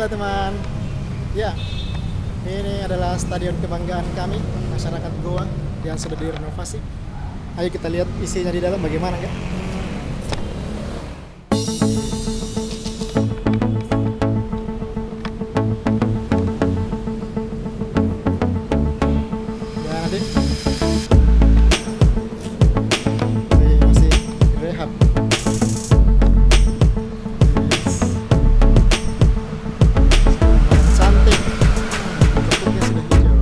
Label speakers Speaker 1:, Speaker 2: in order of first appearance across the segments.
Speaker 1: Halo teman. Ya, ini adalah stadion kebanggaan kami, masyarakat Goa yang sudah direnovasi. Ayo kita lihat isinya di dalam bagaimana ya. Dan adik, ini masih direhab. Cantik, bentuknya sudah hijau.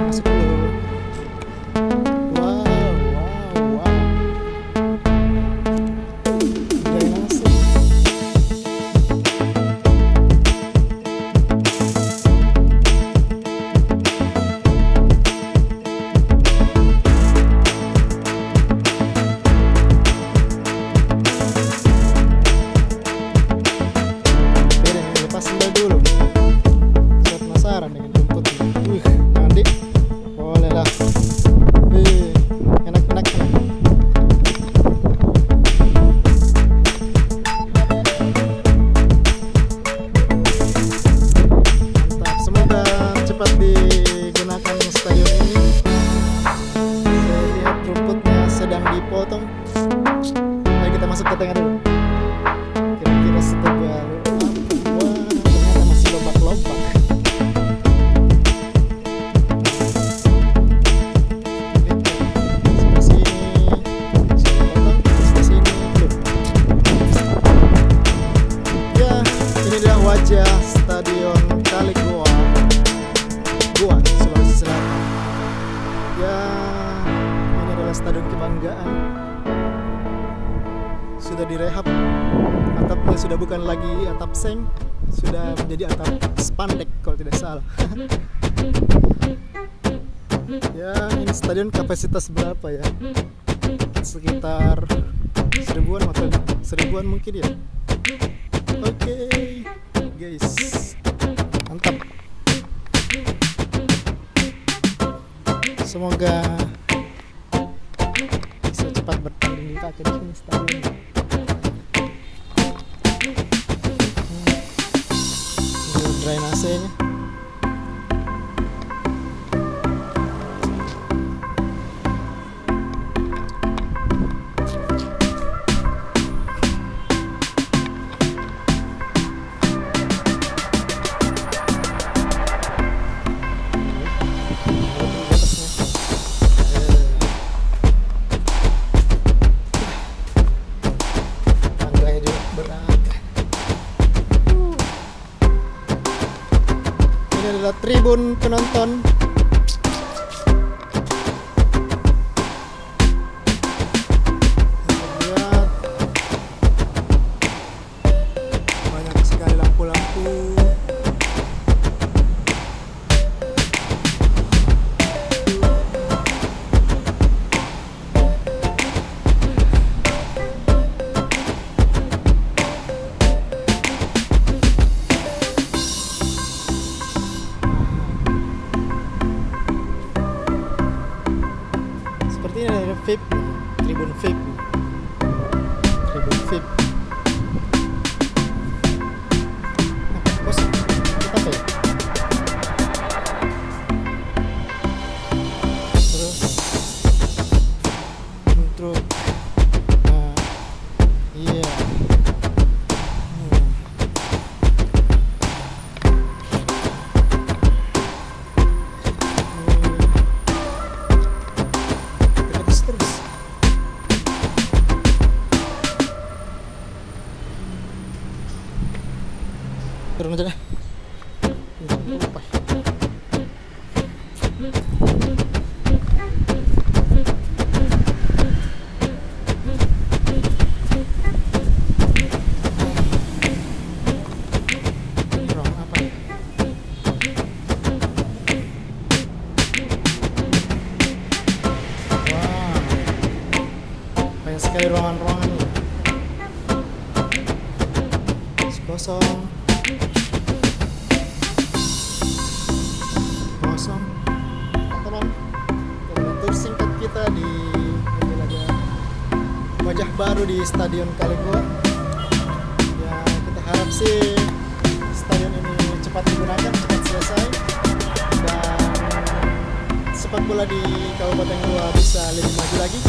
Speaker 1: Masuk dulu. Wow, wow, wow. Drainase. Beda nih, lepas sendal dulu. Saya penasaran dengan rumputnya. Nanti boleh lah. Enak-enak. Mantap, semoga cepat digunakan stadion ini. Saya lihat rumputnya sedang dipotong. Ayo kita masuk ke tengah dulu. Kira-kira setebal apa? Wah, ternyata masih lobak-lobak. Sebelah sini sudah dipotong, sebelah sini belum. Ya, ini adalah wajah Stadion Kali Goa, Sulawesi Selatan. Ya, ini adalah stadion kebanggaan. Sudah direhab, atapnya sudah bukan lagi atap seng, sudah menjadi atap spandek kalau tidak salah. Ya, ini stadion kapasitas berapa ya? Sekitar 1000-an atau 1000-an mungkin ya. Oke, guys, mantap. Semoga bisa cepat bertanding di kaki di sini stadion. Drainasenya. Tangganya juga berat. Ini adalah tribun penonton. Lihat, banyak sekali lampu-lampu. Seperti ini ada VIP, tribun VIP. Tribun VIP. Bos, kita apa ya? Terus untuk iya. Terus turun aja deh. Lupa. Ruang apa ya? Wow, banyak sekali ruangan-ruangan ini. Kosong. Kosong. Teman, untuk singkat kita kita di ini lagi wajah baru di Stadion Kalibua. Ya kita harap sih stadion ini cepat digunakan, cepat selesai, dan sepak bola di Kabupaten Goa bisa lebih maju lagi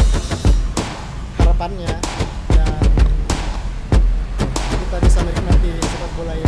Speaker 1: harapannya, dan kita bisa menikmati sepak bola yang